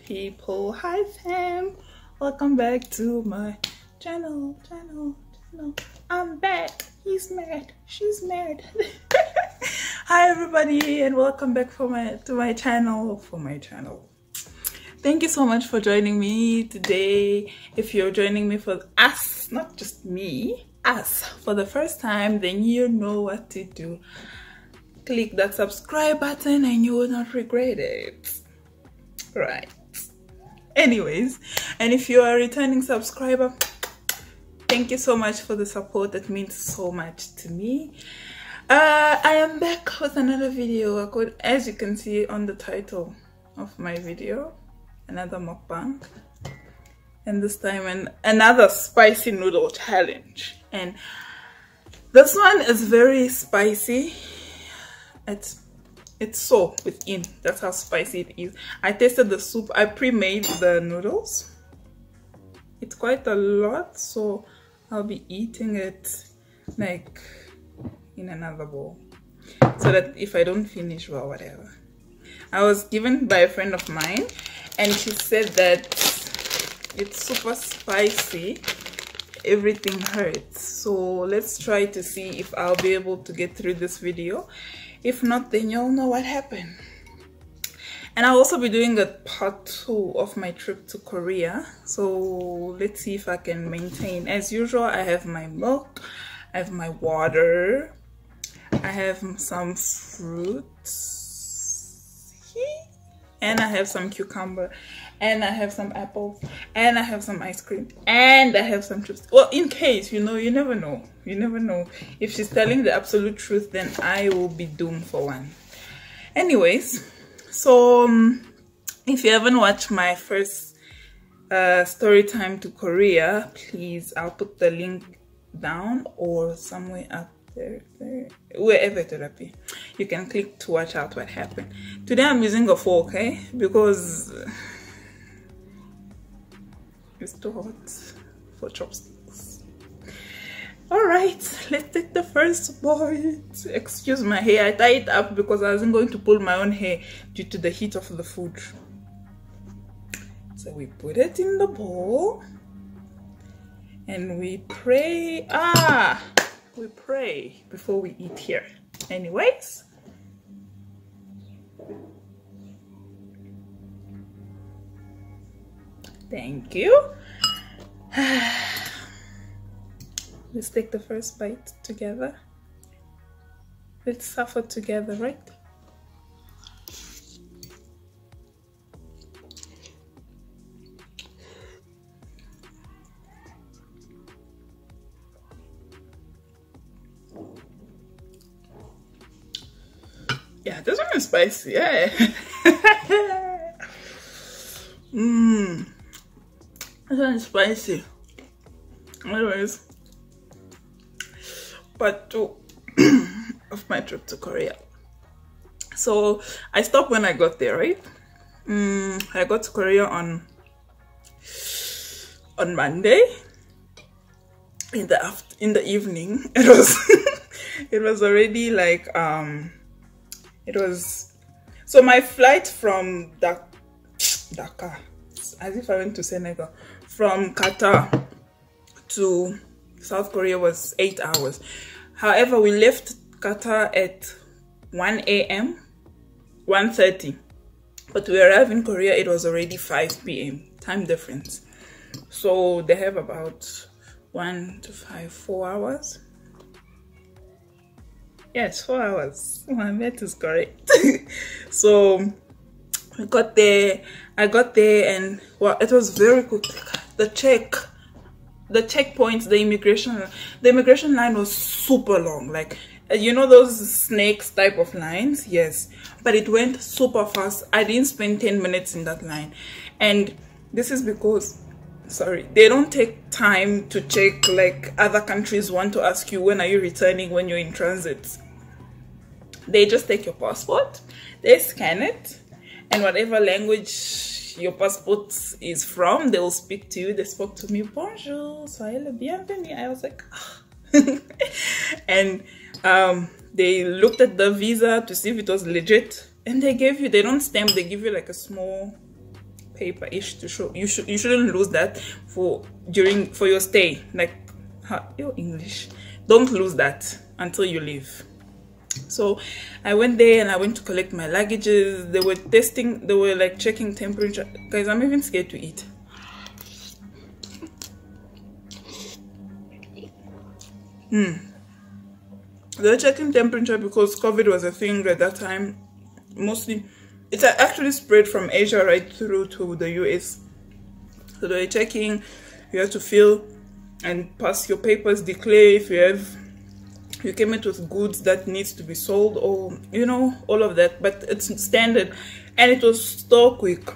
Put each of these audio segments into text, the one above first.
people. Hi fam, welcome back to my channel. I'm back. He's mad, she's mad. Hi everybody, and welcome back to my channel. Thank you so much for joining me today. If you're joining me for us, not just me, us for the first time, then you know what to do. Click that subscribe button and you will not regret it. Right. Anyways, and if you are a returning subscriber, thank you so much for the support. That means so much to me. I am back with another video. As you can see on the title of my video, another mukbang, and this time another spicy noodle challenge. And this one is very spicy. It's so within, that's how spicy it is. I tasted the soup. I pre-made the noodles. It's quite a lot, so I'll be eating it like in another bowl, so that if I don't finish, well, whatever. I was given by a friend of mine, and she said that it's super spicy, everything hurts. So let's try to see if I'll be able to get through this video. If not, then you'll know what happened. And I'll also be doing a part 2 of my trip to Korea. So let's see if I can maintain. As usual, I have my milk, I have my water, I have some fruits, and I have some cucumber, and I have some apples, and I have some ice cream, and I have some chips. Well, in case, you know, you never know. You never know. If she's telling the absolute truth, then I will be doomed for one. Anyways, so if you haven't watched my first story time to Korea, please, I'll put the link down or somewhere up there, wherever it will be. You can click to watch out what happened. Today I'm using a fork, okay? Because it's too hot for chopsticks. Alright, let's take the first bite. Excuse my hair, I tied it up because I wasn't going to pull my own hair due to the heat of the food. So we put it in the bowl and we pray. We pray before we eat here. Anyways, thank you. Let's take the first bite together. Let's suffer together, right? Yeah, this one is spicy, yeah. This one is spicy. Anyways, part 2 of my trip to Korea. So I stopped when I got there, right? I got to Korea on Monday in the evening. It was it was already like so my flight from Dhaka, as if I went to Senegal, from Qatar to South Korea was 8 hours. However, we left Qatar at 1 AM, 1:30, but we arrived in Korea, it was already 5 PM, time difference. So they have about 1 to 5, 4 hours. Yes, 4 hours. My math is correct. So we got there. I got there, and well, it was very quick. The checkpoints, the immigration line was super long. Like, you know those snakes type of lines? Yes, but it went super fast. I didn't spend 10 minutes in that line, and this is because, sorry, they don't take time to check like other countries want to ask you when are you returning when you're in transit. They just take your passport, they scan it, and whatever language your passport is from, they will speak to you. They spoke to me, bonjour, soyez le bienvenu. I was like, ah. And they looked at the visa to see if it was legit, and they don't stamp, they give you like a small paper-ish to show. You shouldn't lose that for your stay. Like, your English, don't lose that until you leave. So I went there and I went to collect my luggages. They were like checking temperature. Guys, I'm even scared to eat. They were checking temperature because COVID was a thing at that time. Mostly, it actually spread from Asia right through to the US. So they were checking. You have to fill and pass your papers, declare if you came in with goods that needs to be sold, or you know, all of that. But it's standard, and it was so quick.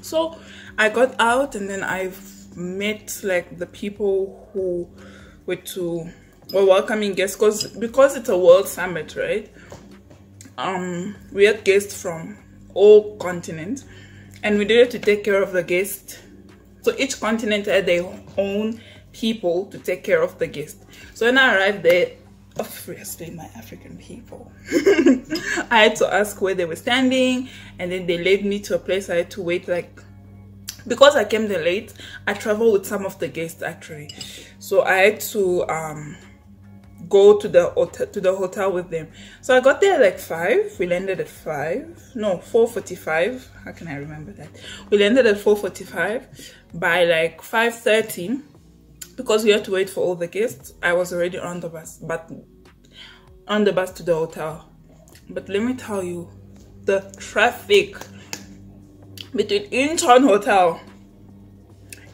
So I got out, and then I've met like the people who were welcoming guests, because it's a world summit, right? We had guests from all continents, and we needed to take care of the guests. So each continent had their own people to take care of the guests. So when I arrived there, obviously my African people, I had to ask where they were standing, and then they led me to a place I had to wait. Like, because I came there late, I traveled with some of the guests actually, so I had to go to the hotel with them. So I got there at like 5. We landed at 4:45. How can I remember that? We landed at 4:45. By like 5:30, because we had to wait for all the guests, I was already on the bus, to the hotel. But let me tell you, the traffic between Incheon Hotel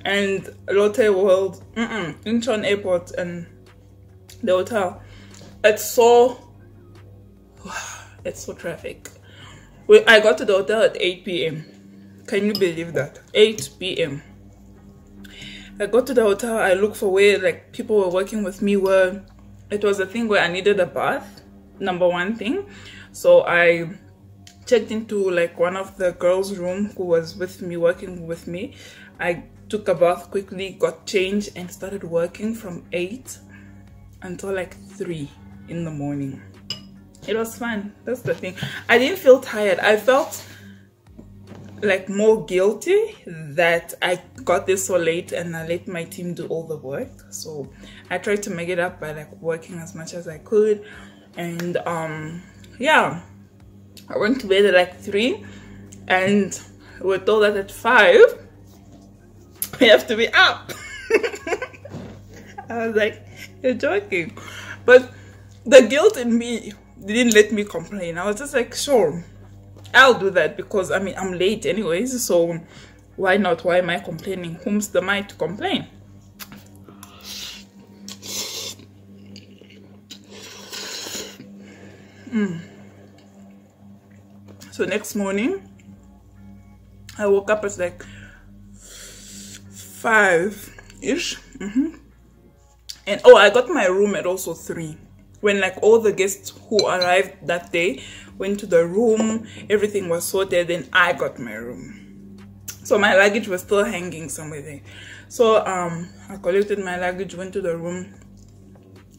and Lotte World, Incheon Airport and the hotel, it's so traffic. I got to the hotel at 8 p.m. Can you believe that? 8 p.m. I got to the hotel. I looked for where like people were working with me were. It was a thing where I needed a bath, number one thing. So I checked into like one of the girls' room who was with me, working with me. I took a bath quickly, got changed, and started working from 8 until like 3 in the morning. It was fun. That's the thing. I didn't feel tired. I felt like more guilty that I got this so late and I let my team do all the work. So I tried to make it up by like working as much as I could. And yeah, I went to bed at like 3, and we were told that at 5 we have to be up. I was like, you're joking. But the guilt in me didn't let me complain. I was just like, sure, I'll do that, because I mean, I'm late anyways, so why not? Why am I complaining? Whom's the mind to complain? So next morning, I woke up at like 5-ish. And oh, I got my room at also 3. When like all the guests who arrived that day went to the room, everything was sorted, then I got my room. So my luggage was still hanging somewhere there. So I collected my luggage, went to the room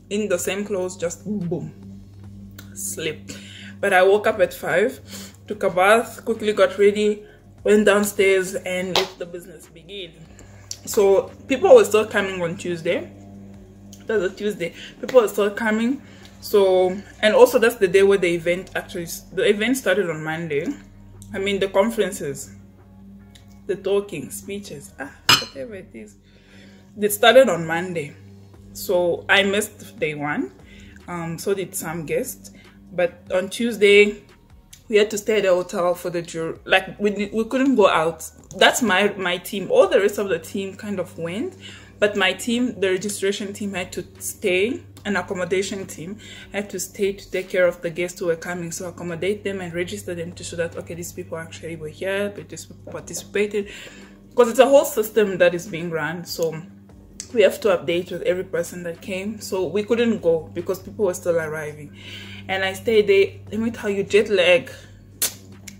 in the same clothes, just boom, slept. But I woke up at 5, took a bath, quickly got ready, went downstairs, and let the business begin. So people were still coming on Tuesday. That was a Tuesday. People were still coming. So, and also that's the day where the event started on Monday. I mean, the conferences, the talking, speeches, whatever it is. They started on Monday. So I missed day 1. So did some guests. But on Tuesday, we had to stay at the hotel for the jury. Like, we couldn't go out. That's my team. All the rest of the team kind of went. But my team, the registration team, had to stay. An accommodation team had to stay to take care of the guests who were coming. So accommodate them and register them to show that, okay, these people actually were here, but these people participated. Because it's a whole system that is being run. So we have to update with every person that came. So we couldn't go because people were still arriving. And I stayed there. Let me tell you, jet lag.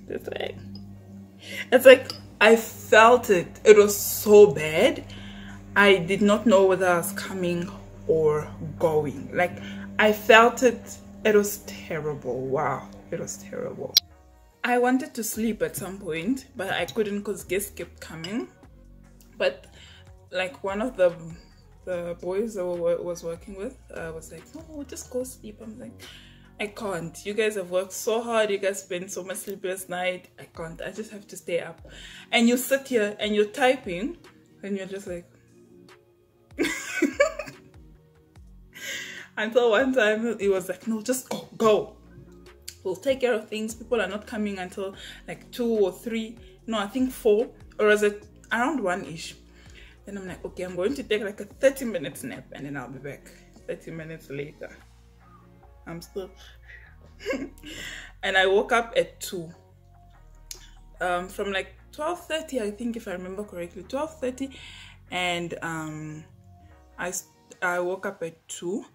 It's like, I felt it. It was so bad. I did not know whether I was coming or going. Like, I felt it. It was terrible. Wow, it was terrible. I wanted to sleep at some point, but I couldn't because guests kept coming. But like one of the boys I was working with was like, no, just go sleep. I'm like, I can't. You guys have worked so hard. You guys spent so much sleepless night. I can't. I just have to stay up. And you sit here and you're typing and you're just like until one time it was like, no, just go. We'll take care of things. People are not coming until like 2 or 3. No, I think 4, or was it around 1-ish. Then I'm like, okay, I'm going to take like a 30-minute nap and then I'll be back. 30 minutes later, I'm still and I woke up at 2. From like 12:30, I think, if I remember correctly, 12:30, and I woke up at 2.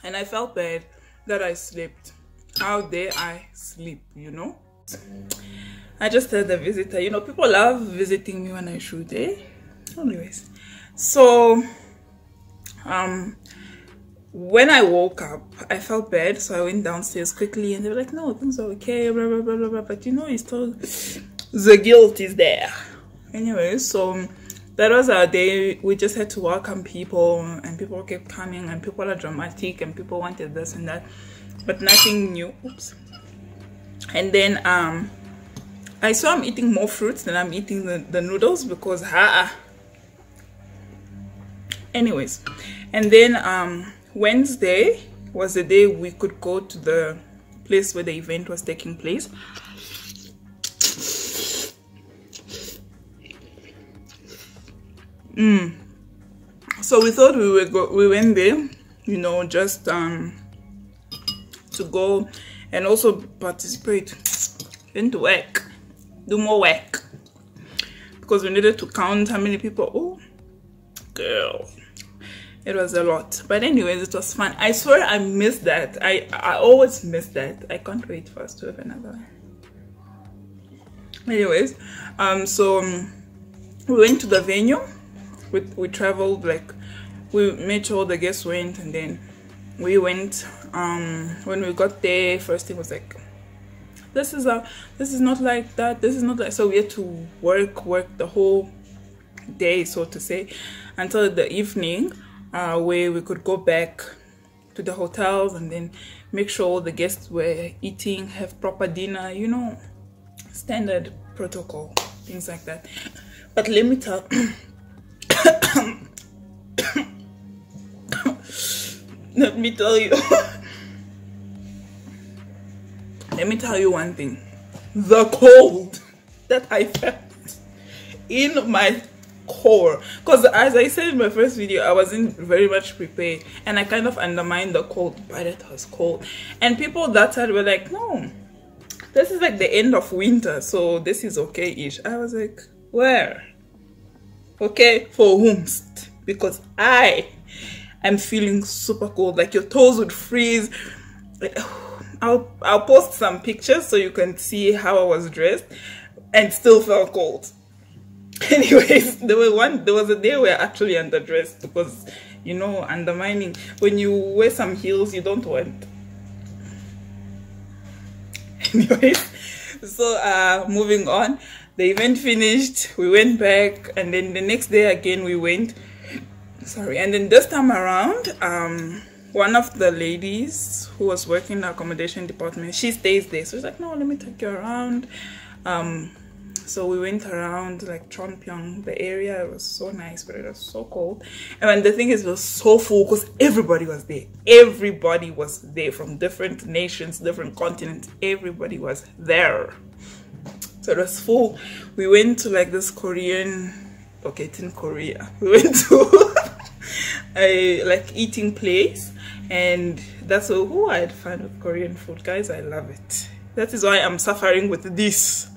And I felt bad that I slept. How dare I sleep, you know? I just had a visitor. You know, people love visiting me when I shoot, eh? Anyways, so when I woke up, I felt bad, so I went downstairs quickly, and they were like, no, things are okay, blah blah blah blah blah. But you know, it's still, the guilt is there. Anyway, so that was our day. We just had to welcome people, and people kept coming, and people are dramatic, and people wanted this and that, but nothing new. Oops. And then I saw I'm eating more fruits than I'm eating the noodles, because anyways. And then Wednesday was the day we could go to the place where the event was taking place. So we thought we went there, you know, just to go and also participate into work, do more work, because we needed to count how many people. Oh girl, it was a lot. But anyways, it was fun. I swear I missed that. I always miss that. I can't wait for us to have another one. Anyways, so we went to the venue. We traveled, like, we made sure the guests went, and then we went. When we got there, first thing was like, this is not like that, this is not like. So we had to work the whole day, so to say, until the evening, where we could go back to the hotels and then make sure the guests were eating, have proper dinner, you know, standard protocol, things like that. But let me tell let me tell you let me tell you one thing. The cold that I felt in my core, because as I said in my first video, I wasn't very much prepared, and I kind of undermined the cold, but it was cold. And people that side were like, no, this is like the end of winter, so this is okay-ish. I was like, where? Okay, for whomst? Because I am feeling super cold, like your toes would freeze. I'll post some pictures so you can see how I was dressed and still felt cold. Anyways, there was a day where I actually underdressed, because, you know, undermining, when you wear some heels, you don't want. Anyways, so moving on, the event finished, we went back, and then the next day again we went. Sorry. And then this time around, one of the ladies who was working in the accommodation department, she stays there, so she's like, no, let me take you around. So we went around like Chonpyong, the area. It was so nice, but it was so cold. And the thing is, it was so full because everybody was there. Everybody was there from different nations, different continents. Everybody was there. So it was full. We went to like this Korean, okay, it's in Korea. We went to a like eating place, and that's who I had fun with Korean food, guys. I love it. That is why I'm suffering with this.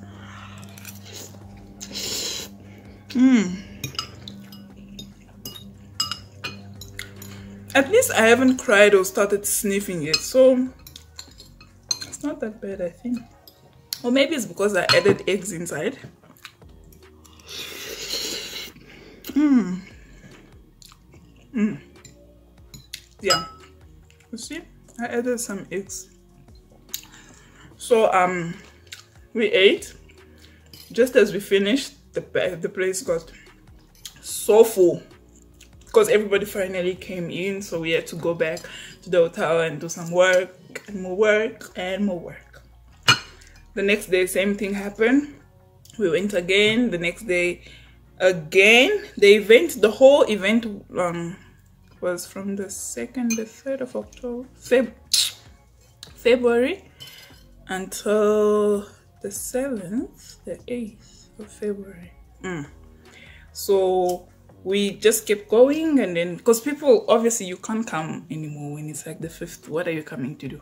At least I haven't cried or started sniffing yet, so it's not that bad, I think. Or maybe it's because I added eggs inside. Yeah, You see, I added some eggs. So we ate. Just as we finished, the place got so full because everybody finally came in, so we had to go back to the hotel and do some work and more work and more work. The next day, same thing happened. We went again. The next day again. The whole event was from the 2nd, the 3rd of October, February until the 7th, the 8th of February. So we just kept going, and then because people, obviously you can't come anymore when it's like the 5th. What are you coming to do?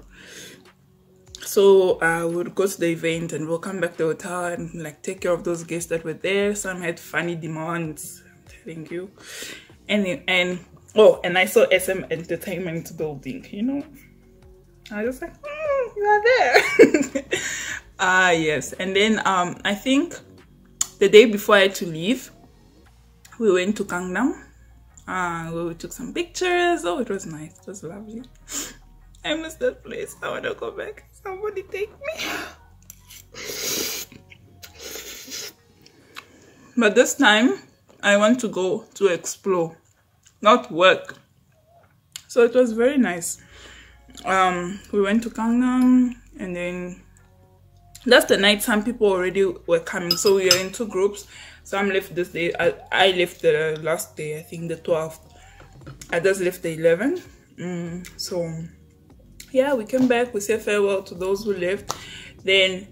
So we'll go to the event and we'll come back to the hotel and like take care of those guests that were there. Some had funny demands, I'm telling you. And I saw SM Entertainment building, you know. I was like, you are there. Yes. And then I think the day before I had to leave, we went to Gangnam. We took some pictures. Oh, it was nice. It was lovely. I miss that place. I want to go back. Somebody take me. But this time, I want to go to explore, not work. So it was very nice. We went to Gangnam, and then that's the night some people already were coming. So we were in 2 groups. Some left this day. I left the last day, I think the 12th. Others left the 11th. So yeah, we came back. We said farewell to those who left. Then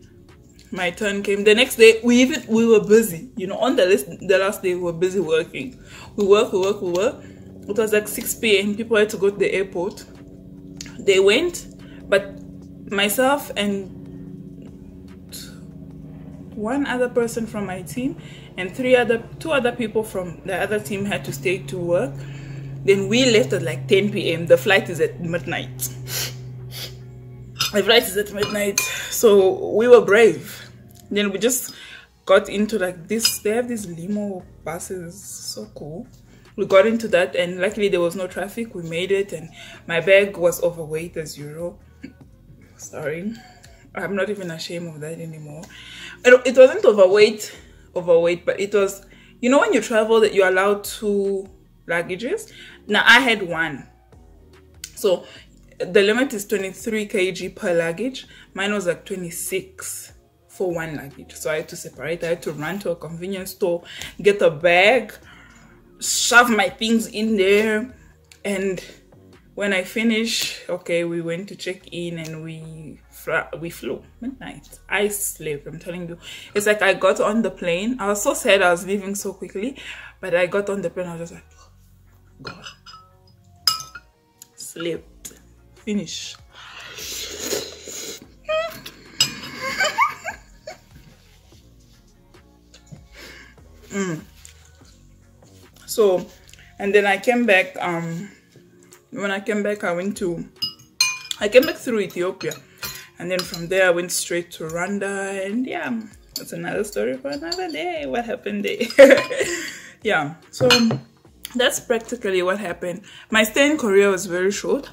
my turn came. The next day, we were busy. You know, on the last day, we were busy working. We work. It was like 6 p.m. People had to go to the airport. They went, but myself and 1 other person from my team and 2 other people from the other team had to stay to work. Then we left at like 10 p.m. The flight is at midnight. The flight is at midnight. So we were brave. Then we just got into like this. They have these limo buses. So cool. We got into that, and luckily there was no traffic. We made it, and my bag was overweight as usual. Sorry. I'm not even ashamed of that anymore. It wasn't overweight, but it was, you know, when you travel that you're allowed 2 luggages. Now I had 1. So the limit is 23 kg per luggage. Mine was like 26 for 1 luggage. So I had to separate. I had to run to a convenience store, get a bag, shove my things in there, and when I finished, okay, we went to check in and we flew midnight. I slept, I'm telling you. It's like I got on the plane. I was so sad I was leaving so quickly, but I got on the plane. I was just like, God, slept, finish. So, and then I came back. When I came back, I came back through Ethiopia, and then from there I went straight to Rwanda, and yeah, that's another story for another day. What happened there? Yeah, so that's practically what happened. My stay in Korea was very short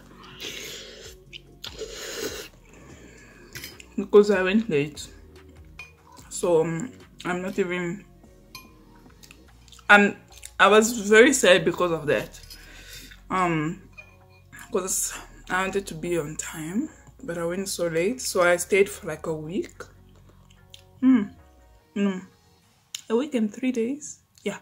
because I went late. So I'm not even. I was very sad because of that. Because I wanted to be on time, but I went so late, so I stayed for like a week. A week and 3 days. Yeah.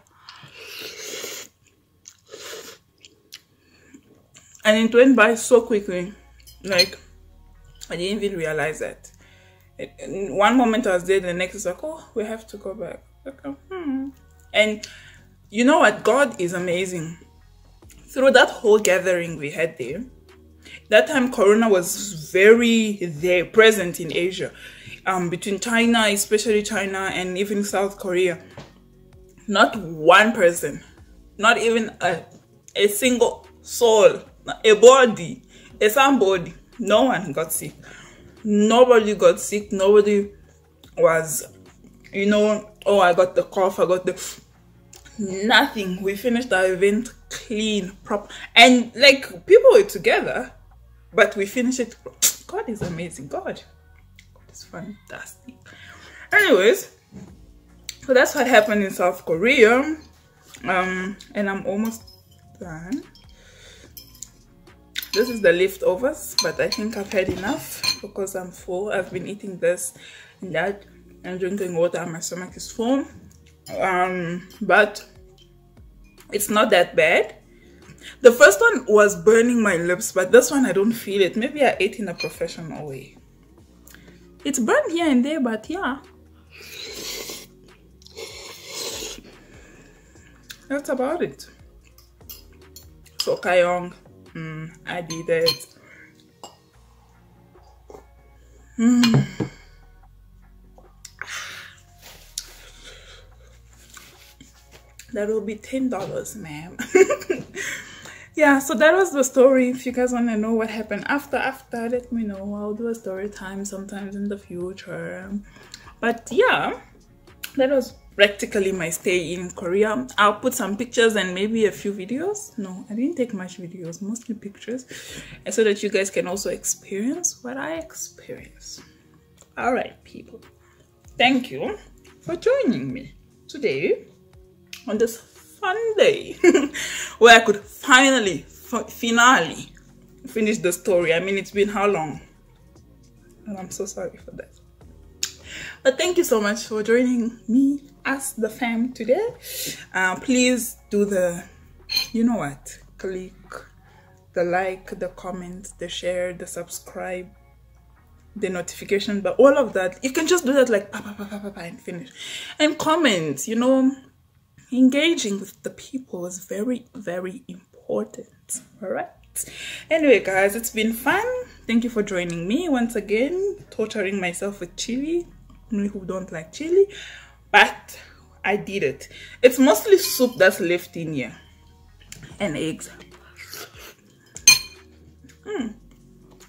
And it went by so quickly, like I didn't even realize that. In one moment I was there, the next is like, oh, we have to go back. Okay. And you know what? God is amazing. Through that whole gathering we had there, that time Corona was very present in Asia, between China, especially China, and even South Korea. Not one person, not even a single soul, a body, somebody, no one got sick. Nobody got sick. Nobody was, you know, oh, I got the cough, I got the... Nothing. We finished our event clean, proper, and like people were together, but we finished it. God is amazing. God is fantastic. Anyways, so that's what happened in South Korea. And I'm almost done. This is the leftovers, but I think I've had enough because I'm full. I've been eating this and that and drinking water, and my stomach is full. But it's not that bad. The first one was burning my lips, but this one I don't feel it. Maybe I ate in a professional way. It's burned here and there, but yeah, that's about it. So Kayong, I did it. That will be $10, ma'am. Yeah, so that was the story. If you guys want to know what happened after, let me know. I'll do a story time sometimes in the future. But yeah, that was practically my stay in Korea. I'll put some pictures and maybe a few videos. No, I didn't take much videos, mostly pictures, and so that you guys can also experience what I experienced. All right, people, thank you for joining me today on this fun day where I could finally finish the story. I mean, it's been how long? And I'm so sorry for that. But thank you so much for joining me as the fam today. Please do the, you know what, click the like, the comment, the share, the subscribe, the notification, but all of that, you can just do that like and finish. And comment, you know, engaging with the people is very, very important. All right. Anyway, guys, it's been fun. Thank you for joining me once again, torturing myself with chili. Me who don't like chili, but I did it. It's mostly soup that's left in here and eggs.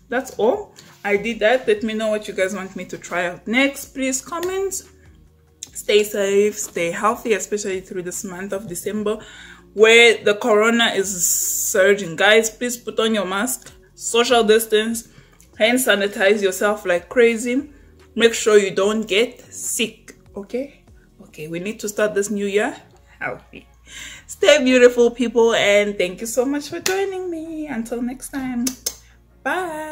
That's all. I did that. Let me know what you guys want me to try out next. Please comment. Stay safe, stay healthy, especially through this month of December where the corona is surging. Guys, please put on your mask, social distance, hand sanitize yourself like crazy. Make sure you don't get sick, okay? Okay, we need to start this new year healthy. Stay beautiful, people, and thank you so much for joining me. Until next time, bye.